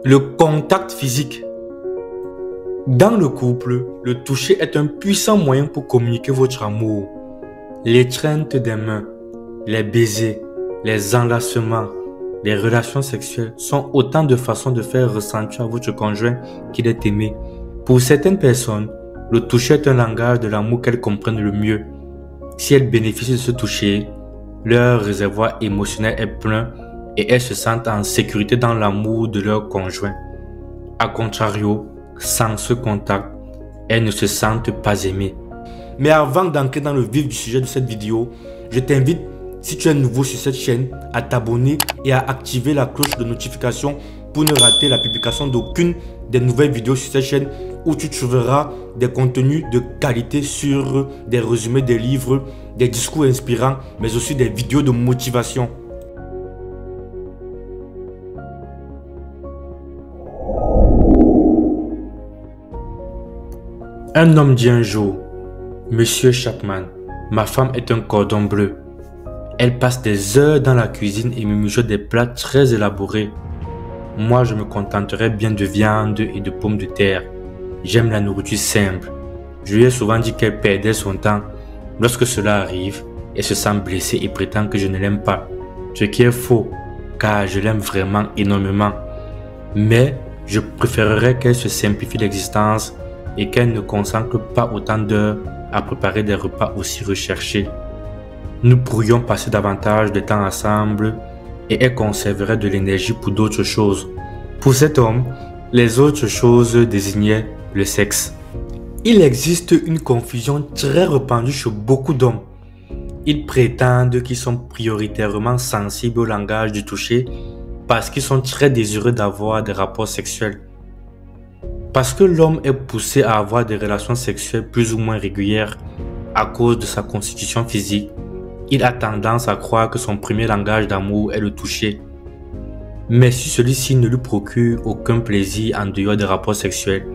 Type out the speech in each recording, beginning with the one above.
Le contact physique. Dans le couple, le toucher est un puissant moyen pour communiquer votre amour. L'étreinte des mains, les baisers, les enlacements, les relations sexuelles sont autant de façons de faire ressentir à votre conjoint qu'il est aimé. Pour certaines personnes, le toucher est un langage de l'amour qu'elles comprennent le mieux. Si elles bénéficient de ce toucher, leur réservoir émotionnel est plein et elles se sentent en sécurité dans l'amour de leur conjoint. A contrario, sans ce contact, elles ne se sentent pas aimées. Mais avant d'entrer dans le vif du sujet de cette vidéo, je t'invite, si tu es nouveau sur cette chaîne, à t'abonner et à activer la cloche de notification pour ne rater la publication d'aucune des nouvelles vidéos sur cette chaîne où tu trouveras des contenus de qualité sur des résumés des livres, des discours inspirants, mais aussi des vidéos de motivation. Un homme dit un jour: Monsieur Chapman, ma femme est un cordon bleu. Elle passe des heures dans la cuisine et me mijote des plats très élaborés. Moi, je me contenterais bien de viande et de pommes de terre. J'aime la nourriture simple. Je lui ai souvent dit qu'elle perdait son temps. Lorsque cela arrive, elle se sent blessée et prétend que je ne l'aime pas. Ce qui est faux, car je l'aime vraiment énormément. Mais je préférerais qu'elle se simplifie l'existence et qu'elle ne consacre pas autant d'heures à préparer des repas aussi recherchés. Nous pourrions passer davantage de temps ensemble et elle conserverait de l'énergie pour d'autres choses. Pour cet homme, les autres choses désignaient le sexe. Il existe une confusion très répandue chez beaucoup d'hommes. Ils prétendent qu'ils sont prioritairement sensibles au langage du toucher parce qu'ils sont très désireux d'avoir des rapports sexuels. Parce que l'homme est poussé à avoir des relations sexuelles plus ou moins régulières à cause de sa constitution physique, il a tendance à croire que son premier langage d'amour est le toucher. Mais si celui-ci ne lui procure aucun plaisir en dehors des rapports sexuels,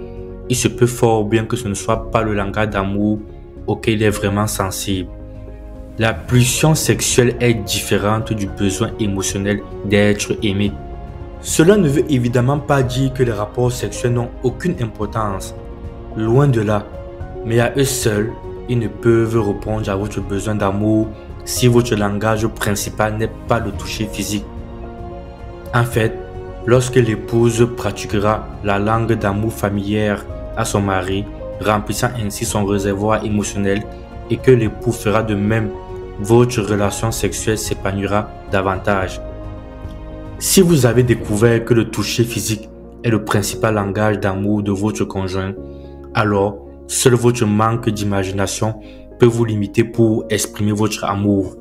il se peut fort bien que ce ne soit pas le langage d'amour auquel il est vraiment sensible. La pulsion sexuelle est différente du besoin émotionnel d'être aimé. Cela ne veut évidemment pas dire que les rapports sexuels n'ont aucune importance. Loin de là. Mais à eux seuls, ils ne peuvent répondre à votre besoin d'amour si votre langage principal n'est pas le toucher physique. En fait, lorsque l'épouse pratiquera la langue d'amour familière à son mari, remplissant ainsi son réservoir émotionnel, et que l'époux fera de même, votre relation sexuelle s'épanouira davantage. Si vous avez découvert que le toucher physique est le principal langage d'amour de votre conjoint, alors seul votre manque d'imagination peut vous limiter pour exprimer votre amour.